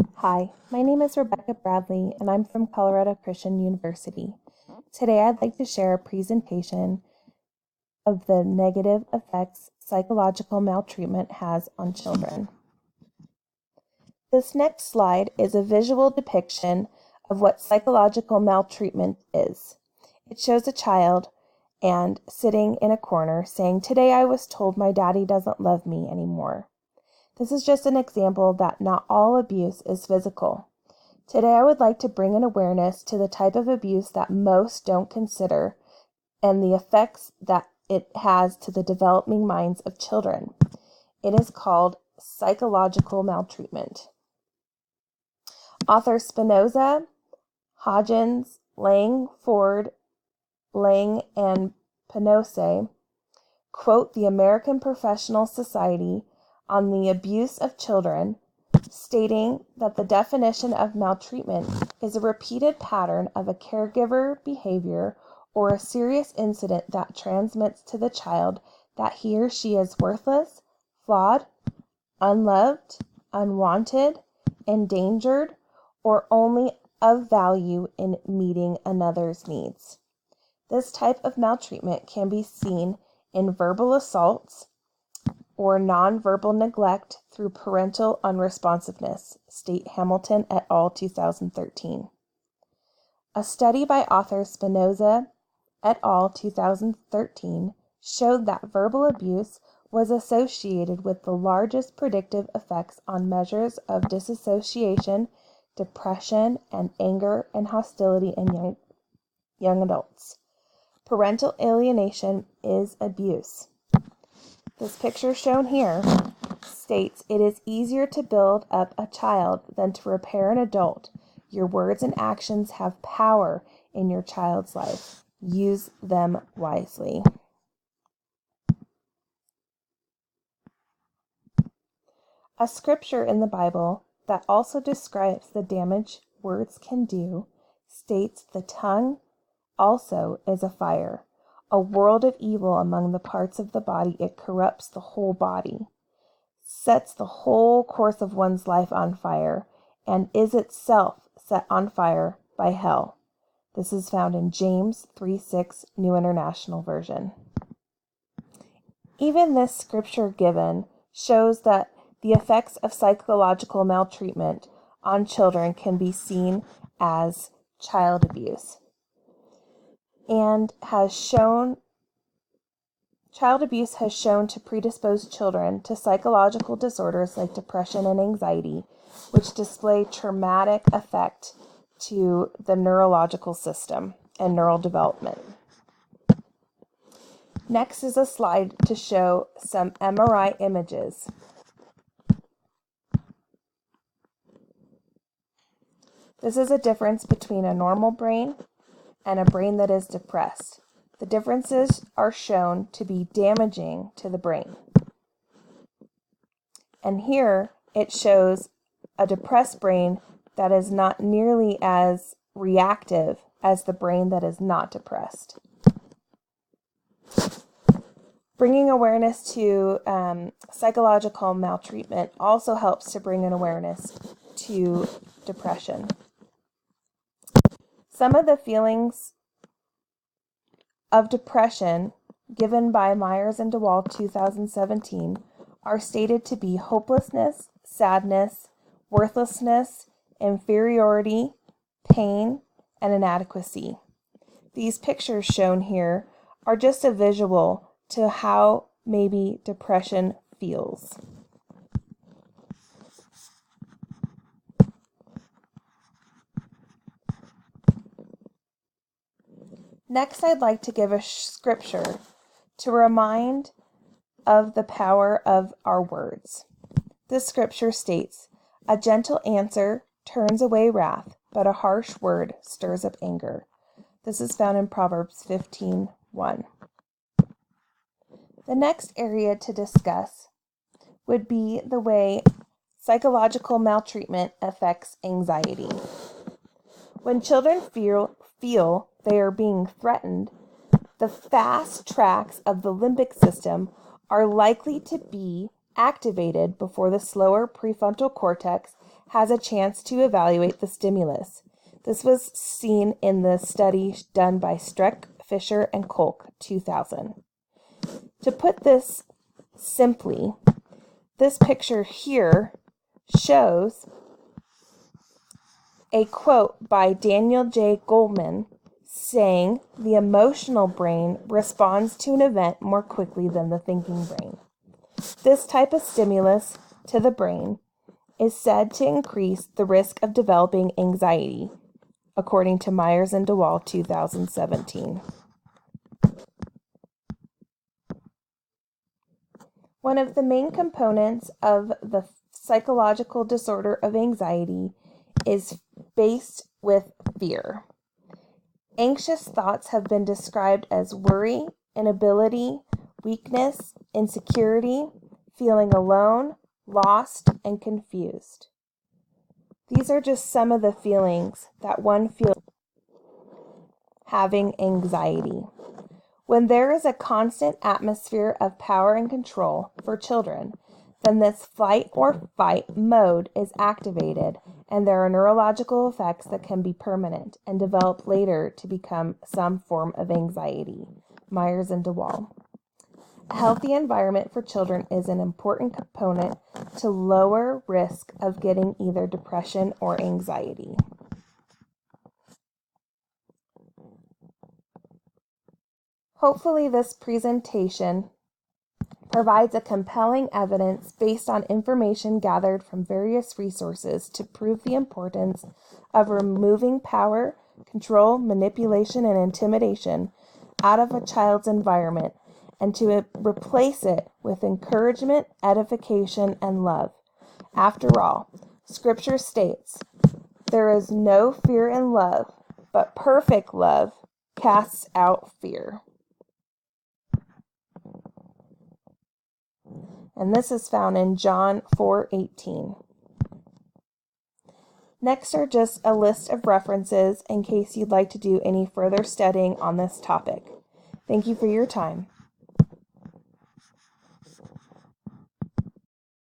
Hi, my name is Rebecca Bradley, and I'm from Colorado Christian University. Today I'd like to share a presentation of the negative effects psychological maltreatment has on children. This next slide is a visual depiction of what psychological maltreatment is. It shows a child and sitting in a corner saying, "Today I was told my daddy doesn't love me anymore." This is just an example that not all abuse is physical. Today I would like to bring an awareness to the type of abuse that most don't consider and the effects that it has to the developing minds of children. It is called psychological maltreatment. Authors Spinoza, Hodgins, Lang, Ford, Lang, and Penose quote the American Professional Society on the abuse of children, stating that the definition of maltreatment is a repeated pattern of a caregiver behavior or a serious incident that transmits to the child that he or she is worthless, flawed, unloved, unwanted, endangered, or only of value in meeting another's needs. This type of maltreatment can be seen in verbal assaults or nonverbal neglect through parental unresponsiveness, state Hamilton et al. 2013. A study by author Spinoza et al. 2013 showed that verbal abuse was associated with the largest predictive effects on measures of dissociation, depression, and anger and hostility in young adults. Parental alienation is abuse. This picture shown here states it is easier to build up a child than to repair an adult. Your words and actions have power in your child's life. Use them wisely. A scripture in the Bible that also describes the damage words can do states the tongue also is a fire, a world of evil among the parts of the body. It corrupts the whole body, sets the whole course of one's life on fire, and is itself set on fire by hell. This is found in James 3:6, New International Version. Even this scripture given shows that the effects of psychological maltreatment on children can be seen as child abuse, and child abuse has shown to predispose children to psychological disorders like depression and anxiety, which display traumatic effect to the neurological system and neural development. Next is a slide to show some MRI images. This is a difference between a normal brain and a brain that is depressed. The differences are shown to be damaging to the brain. And here it shows a depressed brain that is not nearly as reactive as the brain that is not depressed. Bringing awareness to psychological maltreatment also helps to bring an awareness to depression. Some of the feelings of depression given by Myers and DeWalt 2017 are stated to be hopelessness, sadness, worthlessness, inferiority, pain, and inadequacy. These pictures shown here are just a visual to how maybe depression feels. Next, I'd like to give a scripture to remind of the power of our words. This scripture states, "A gentle answer turns away wrath, but a harsh word stirs up anger." This is found in Proverbs 15:1. The next area to discuss would be the way psychological maltreatment affects anxiety. When children feel they are being threatened, the fast tracks of the limbic system are likely to be activated before the slower prefrontal cortex has a chance to evaluate the stimulus. This was seen in the study done by Streck, Fisher, and Kolk, 2000. To put this simply, this picture here shows a quote by Daniel J. Goleman saying, "The emotional brain responds to an event more quickly than the thinking brain." This type of stimulus to the brain is said to increase the risk of developing anxiety, according to Myers and DeWall, 2017. One of the main components of the psychological disorder of anxiety is based with fear. Anxious thoughts have been described as worry, inability, weakness, insecurity, feeling alone, lost, and confused. These are just some of the feelings that one feels having anxiety. When there is a constant atmosphere of power and control for children, then this flight or fight mode is activated, and there are neurological effects that can be permanent and develop later to become some form of anxiety. Myers and DeWall. A healthy environment for children is an important component to lower risk of getting either depression or anxiety. Hopefully, this presentation provides a compelling evidence based on information gathered from various resources to prove the importance of removing power, control, manipulation, and intimidation out of a child's environment and to replace it with encouragement, edification, and love. After all, Scripture states, "There is no fear in love, but perfect love casts out fear." And this is found in John 4:18. Next are just a list of references in case you'd like to do any further studying on this topic. Thank you for your time.